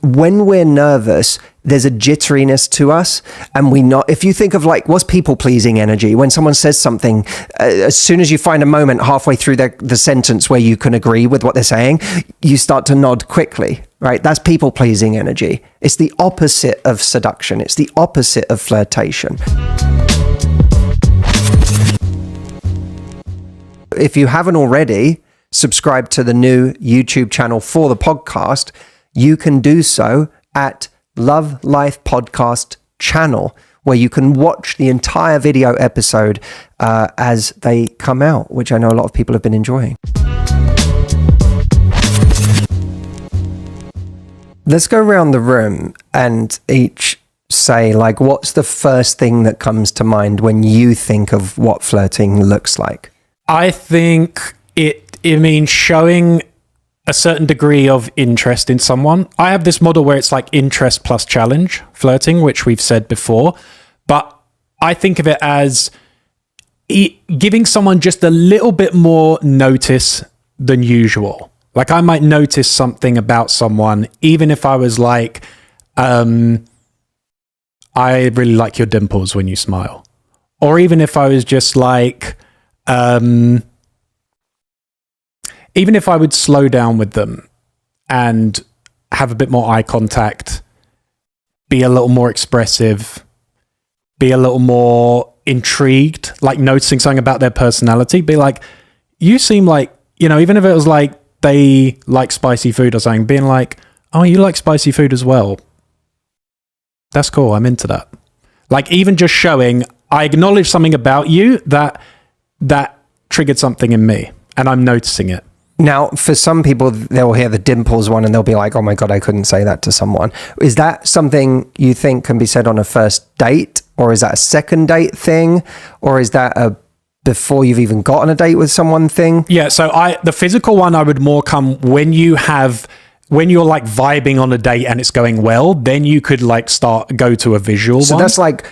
when we're nervous, there's a jitteriness to us, and if you think of like, what's people pleasing energy? When someone says something, as soon as you find a moment halfway through the sentence where you can agree with what they're saying, you start to nod quickly, right? That's people pleasing energy. It's the opposite of seduction. It's the opposite of flirtation. If you haven't already subscribed to the new YouTube channel for the podcast, you can do so at Love Life Podcast channel, where you can watch the entire video episode as they come out, which I know a lot of people have been enjoying. Let's go around the room and each say, like, what's the first thing that comes to mind when you think of what flirting looks like? I think it means showing a certain degree of interest in someone. I have this model where it's like interest plus challenge flirting, which we've said before, but I think of it as giving someone just a little bit more notice than usual. Like, I might notice something about someone, even if I was like, I really like your dimples when you smile. Or even if I was just like, even if I would slow down with them and have a bit more eye contact, be a little more expressive, be a little more intrigued, like noticing something about their personality, be like, you seem like, even if it was like they like spicy food or something, being like, oh, you like spicy food as well. That's cool. I'm into that. Like, even just showing, I acknowledge something about you that triggered something in me and I'm noticing it. Now, for some people, they'll hear the dimples one and they'll be like, oh my God, I couldn't say that to someone. Is that something you think can be said on a first date? Or is that a second date thing? Or is that a before you've even got on a date with someone thing? Yeah, so the physical one, I would more come when you're like vibing on a date and it's going well, then you could like go to a visual one. So that's like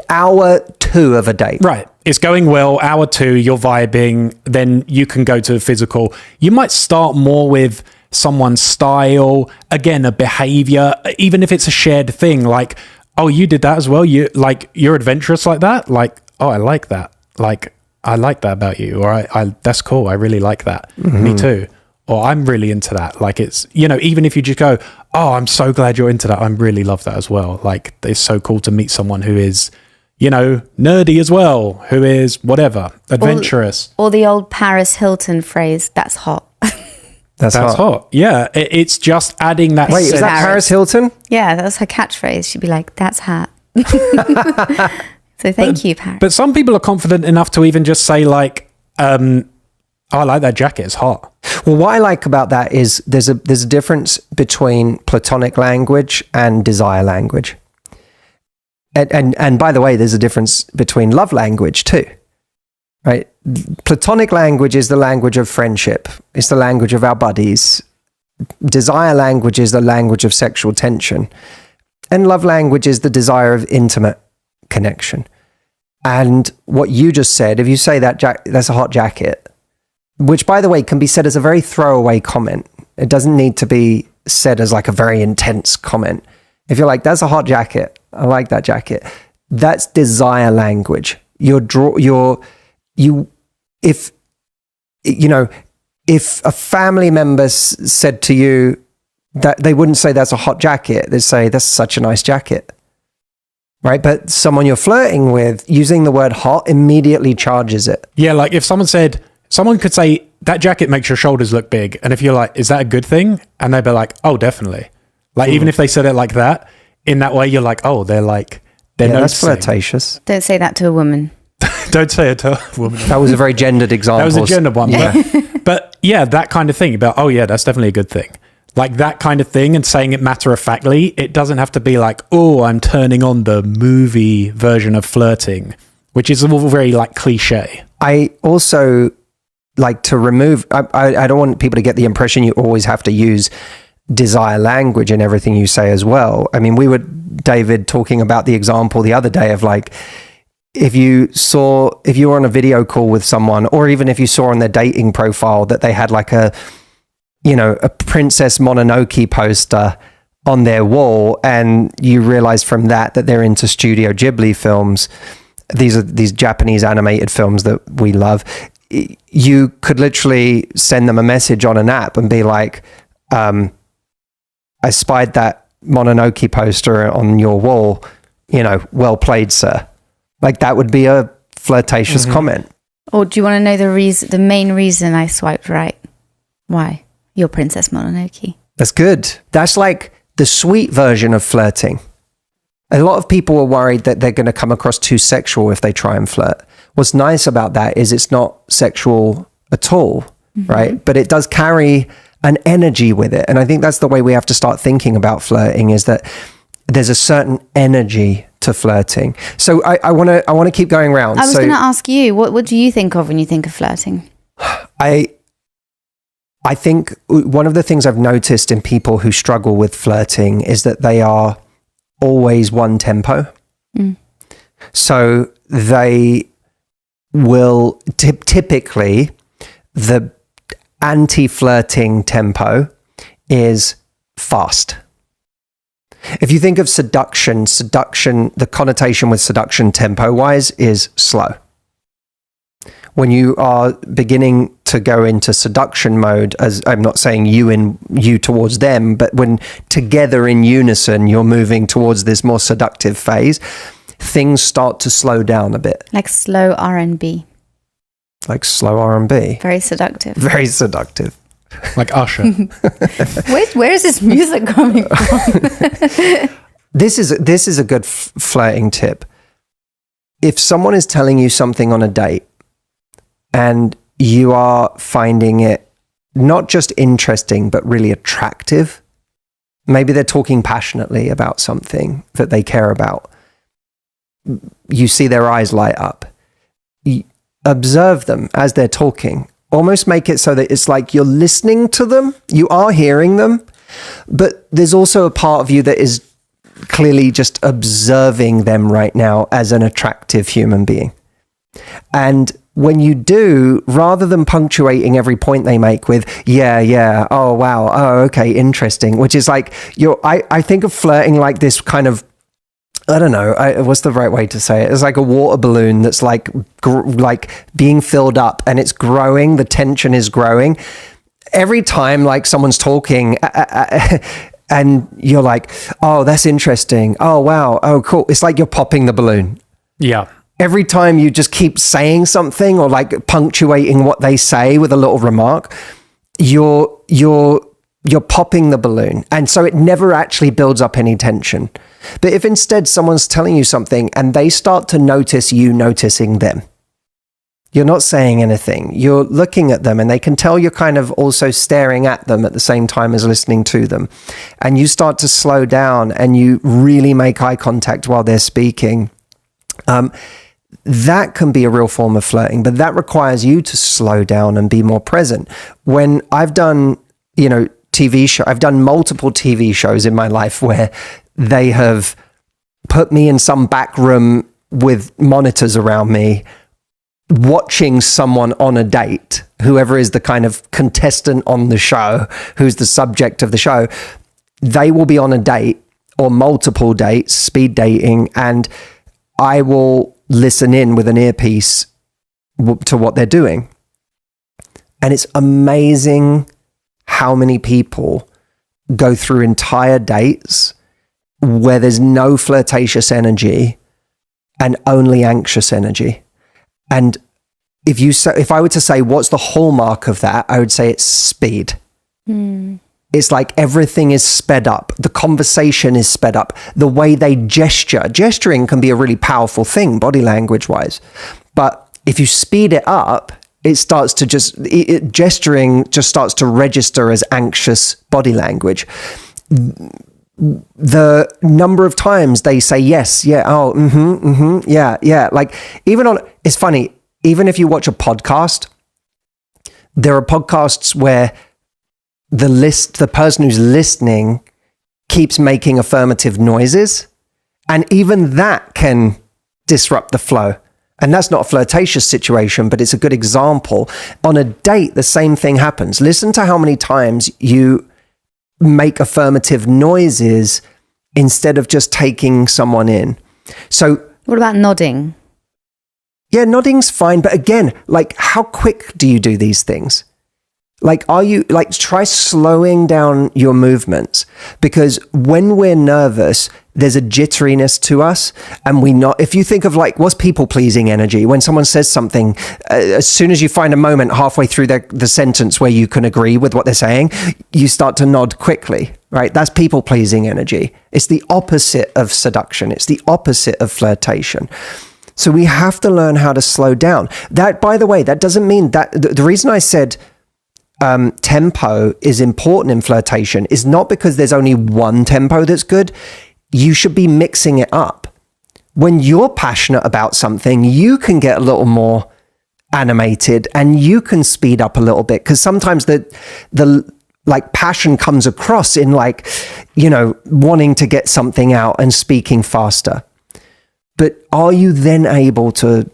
hour 2 of a date. Right. It's going well, hour 2, you're vibing, then you can go to the physical. You might start more with someone's style, again, a behavior, even if it's a shared thing, like, oh, you did that as well? You're adventurous like that? Like, oh, I like that. Like, I like that about you. Or I that's cool. I really like that. Mm-hmm. Me too. Or I'm really into that. Like, it's, even if you just go, oh, I'm so glad you're into that. I really love that as well. Like, it's so cool to meet someone who is, nerdy as well, who is whatever, adventurous. Or the old Paris Hilton phrase, that's hot. That's hot. Yeah, it's just adding that. Wait, is that Paris Hilton? Yeah, that's her catchphrase. She'd be like, that's hot. So thank you, Paris. But some people are confident enough to even just say like, oh, I like that jacket, it's hot. Well, what I like about that is there's a difference between platonic language and desire language. And by the way, there's a difference between love language too, right? Platonic language is the language of friendship. It's the language of our buddies. Desire language is the language of sexual tension. And love language is the desire of intimate connection. And what you just said, if you say that that's a hot jacket, which by the way can be said as a very throwaway comment. It doesn't need to be said as like a very intense comment. If you're like, that's a hot jacket, I like that jacket, that's desire language. If a family member said to you that, they wouldn't say that's a hot jacket, they'd say that's such a nice jacket, right? But someone you're flirting with, using the word hot immediately charges it. Yeah, like if someone could say that jacket makes your shoulders look big, and if you're like, is that a good thing? And they'd be like, oh, definitely. Like, even if they said it like that, in that way, you're like, oh, they're noticing. That's flirtatious. Don't say that to a woman. Don't say it to a woman. That was a very gendered example. That was a gendered one. Yeah. But yeah, that kind of thing about, oh yeah, that's definitely a good thing. Like that kind of thing, and saying it matter-of-factly. It doesn't have to be like, oh, I'm turning on the movie version of flirting, which is all very like cliche. I also like to remove, I don't want people to get the impression you always have to use desire language in everything you say as well. I mean, we were, David, talking about the example the other day of like, if you were on a video call with someone, or even if you saw on their dating profile that they had like a Princess Mononoke poster on their wall, and you realize from that they're into Studio Ghibli films. These are these Japanese animated films that we love. You could literally send them a message on an app and be like, I spied that Mononoke poster on your wall, well played, sir. Like, that would be a flirtatious comment. Or do you want to know the main reason I swiped right? Why? You're Princess Mononoke. That's good. That's like the sweet version of flirting. A lot of people are worried that they're going to come across too sexual if they try and flirt. What's nice about that is it's not sexual at all, right? But it does carry an energy with it. And I think that's the way we have to start thinking about flirting, is that there's a certain energy to flirting. So I want to keep going around. I was going to ask you, what do you think of when you think of flirting? I think one of the things I've noticed in people who struggle with flirting is that they are always one tempo. So they will typically, the anti-flirting tempo is fast. If you think of seduction, the connotation with seduction tempo-wise is slow. When you are beginning to go into seduction mode, as I'm not saying you towards them, but when together in unison, you're moving towards this more seductive phase, things start to slow down a bit. Like slow R&B. Like slow R&B. Very seductive. Very seductive. Like Usher. Where is this music coming from? This is a good flirting tip. If someone is telling you something on a date and you are finding it not just interesting, but really attractive, maybe they're talking passionately about something that they care about, you see their eyes light up. Observe them as they're talking. Almost make it so that it's like you're listening to them, you are hearing them, but there's also a part of you that is clearly just observing them right now as an attractive human being. And when you do, rather than punctuating every point they make with, yeah, oh, wow, oh, okay, interesting, which is like, I think of flirting like this kind of, I don't know, what's the right way to say it? It's like a water balloon that's like being filled up and it's growing, the tension is growing. Every time like someone's talking and you're like, oh, that's interesting. Oh, wow. Oh, cool. It's like you're popping the balloon. Yeah. Every time you just keep saying something or like punctuating what they say with a little remark, you're popping the balloon. And so it never actually builds up any tension. But if instead someone's telling you something and they start to notice you noticing them, you're not saying anything, you're looking at them and they can tell you're kind of also staring at them at the same time as listening to them. And you start to slow down and you really make eye contact while they're speaking. That can be a real form of flirting, but that requires you to slow down and be more present. When I've done, I've done multiple TV shows in my life where they have put me in some back room with monitors around me, watching someone on a date, whoever is the kind of contestant on the show, who's the subject of the show, they will be on a date or multiple dates, speed dating, and I will listen in with an earpiece to what they're doing. And it's amazing how many people go through entire dates where there's no flirtatious energy and only anxious energy. And if I were to say what's the hallmark of that, I would say it's speed. It's like everything is sped up. The conversation is sped up. The way they gesturing can be a really powerful thing, body language wise. But if you speed it up, it starts to gesturing just starts to register as anxious body language. The number of times they say yes, yeah, oh, yeah. Like it's funny, even if you watch a podcast, there are podcasts where the person who's listening keeps making affirmative noises, and even that can disrupt the flow. And that's not a flirtatious situation, but it's a good example. On a date, the same thing happens. Listen to how many times you make affirmative noises instead of just taking someone in. So What about nodding? yeah, nodding's fine. But again, like, how quick do you do these things? Like, try slowing down your movements, because when we're nervous, there's a jitteriness to us. And if you think of like, what's people pleasing energy? When someone says something, as soon as you find a moment halfway through the sentence where you can agree with what they're saying, you start to nod quickly, right? That's people pleasing energy. It's the opposite of seduction. It's the opposite of flirtation. So we have to learn how to slow down. That, by the way, that doesn't mean that the reason I said tempo is important in flirtation is not because there's only one tempo that's good. You should be mixing it up. When you're passionate about something, you can get a little more animated and you can speed up a little bit, because sometimes the like passion comes across in like, wanting to get something out and speaking faster. But are you then able to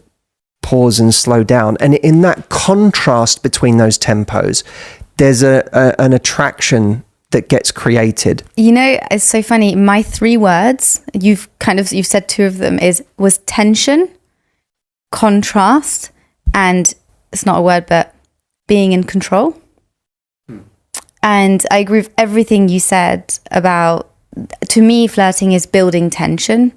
pause and slow down? And in that contrast between those tempos, there's an attraction that gets created. It's so funny. My 3 words, you've said 2 of them, was tension, contrast, and it's not a word, but being in control. And I agree with everything you said about, to me, flirting is building tension.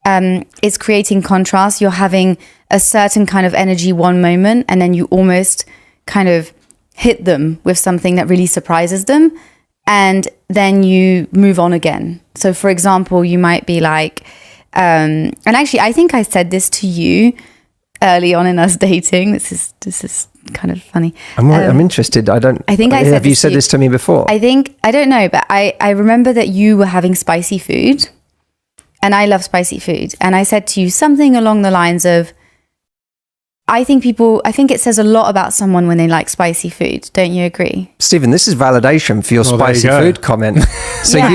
It's creating contrast. You're having a certain kind of energy one moment, and then you almost kind of hit them with something that really surprises them, and then you move on again. So for example, you might be like, and actually I think I said this to you early on in us dating. This is kind of funny. I'm interested. I think I said, have you said this to me before? I don't know, but I remember that you were having spicy food. And I love spicy food. And I said to you something along the lines of, I think it says a lot about someone when they like spicy food. Don't you agree? Stephen, this is validation for your spicy food comment. So yeah. I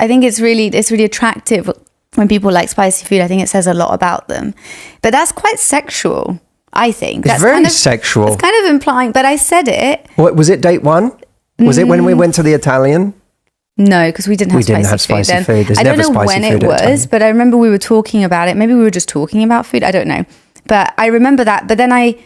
think it's really attractive when people like spicy food. I think it says a lot about them. But that's quite sexual, I think. It's very sexual. It's kind of implying, but I said it. What, was it date 1? Was it when we went to the Italian? No, because we didn't have spicy food. There's I don't never know when it was, but I remember we were talking about it. Maybe we were just talking about food. I don't know. But I remember that. But then I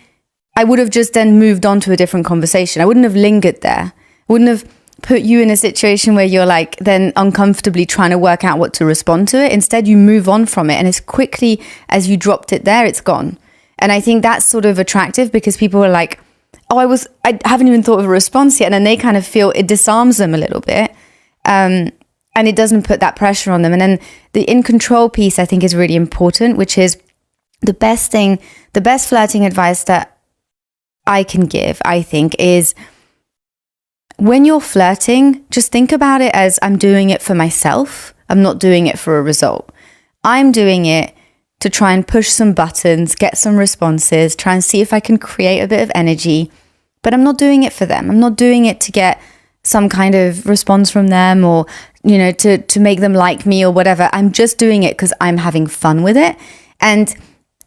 would have just then moved on to a different conversation. I wouldn't have lingered there. I wouldn't have put you in a situation where you're like then uncomfortably trying to work out what to respond to it. Instead, you move on from it. And as quickly as you dropped it there, it's gone. And I think that's sort of attractive, because people are like, oh, I haven't even thought of a response yet. And then they kind of feel it disarms them a little bit. And it doesn't put that pressure on them. And then the in control piece, I think, is really important, which is the best flirting advice that I can give, I think, is when you're flirting, just think about it as, I'm doing it for myself. I'm not doing it for a result. I'm doing it to try and push some buttons, get some responses, try and see if I can create a bit of energy, but I'm not doing it for them. I'm not doing it to get some kind of response from them, or, to make them like me or whatever. I'm just doing it because I'm having fun with it. And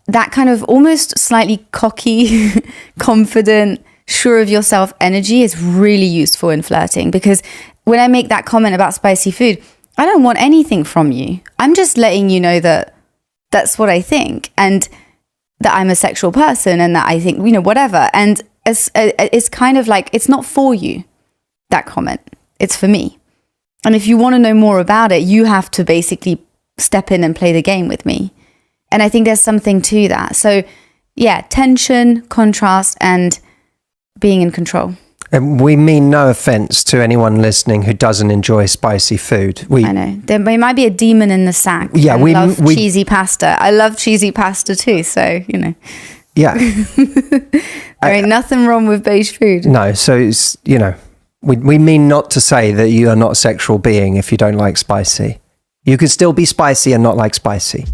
that kind of almost slightly cocky, confident, sure of yourself energy is really useful in flirting, because when I make that comment about spicy food, I don't want anything from you. I'm just letting you know that that's what I think, and that I'm a sexual person, and that I think, whatever. And it's kind of like, it's not for you, that comment. It's for me. And if you want to know more about it, you have to basically step in and play the game with me. And I think there's something to that. So yeah, tension, contrast, and being in control. And we mean no offense to anyone listening who doesn't enjoy spicy food. I know. There might be a demon in the sack. Yeah, we love cheesy pasta. I love cheesy pasta too, so, Yeah. There ain't nothing wrong with beige food. No, so it's, we mean not to say that you are not a sexual being if you don't like spicy. You can still be spicy and not like spicy.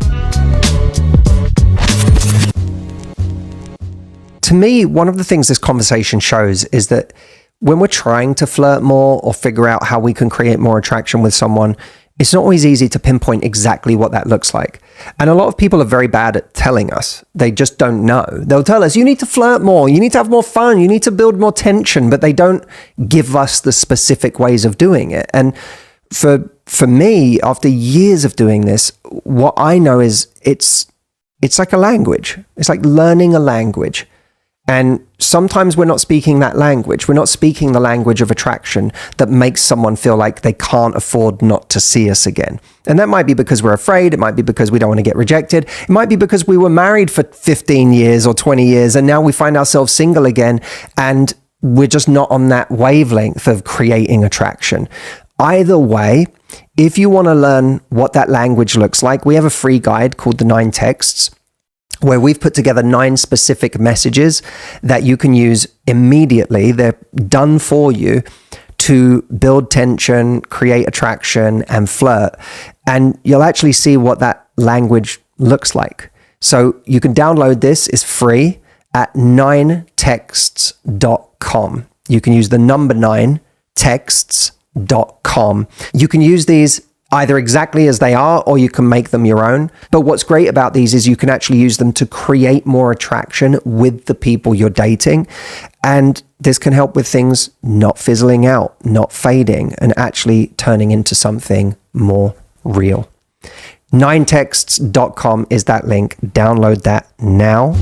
To me, one of the things this conversation shows is that when we're trying to flirt more or figure out how we can create more attraction with someone, it's not always easy to pinpoint exactly what that looks like. And a lot of people are very bad at telling us. They just don't know. They'll tell us, you need to flirt more, you need to have more fun, you need to build more tension, but they don't give us the specific ways of doing it. And for me, after years of doing this, what I know is it's like a language. It's like learning a language. And sometimes we're not speaking that language. We're not speaking the language of attraction that makes someone feel like they can't afford not to see us again. And that might be because we're afraid. It might be because we don't want to get rejected. It might be because we were married for 15 years or 20 years and now we find ourselves single again and we're just not on that wavelength of creating attraction. Either way, if you want to learn what that language looks like, we have a free guide called the 9 Texts, where we've put together 9 specific messages that you can use immediately. They're done for you to build tension, create attraction, and flirt. And you'll actually see what that language looks like. So you can download this. It's free at 9texts.com. You can use the number 9, texts.com. You can use these either exactly as they are, or you can make them your own. But what's great about these is you can actually use them to create more attraction with the people you're dating. And this can help with things not fizzling out, not fading, and actually turning into something more real. 9texts.com is that link. Download that now.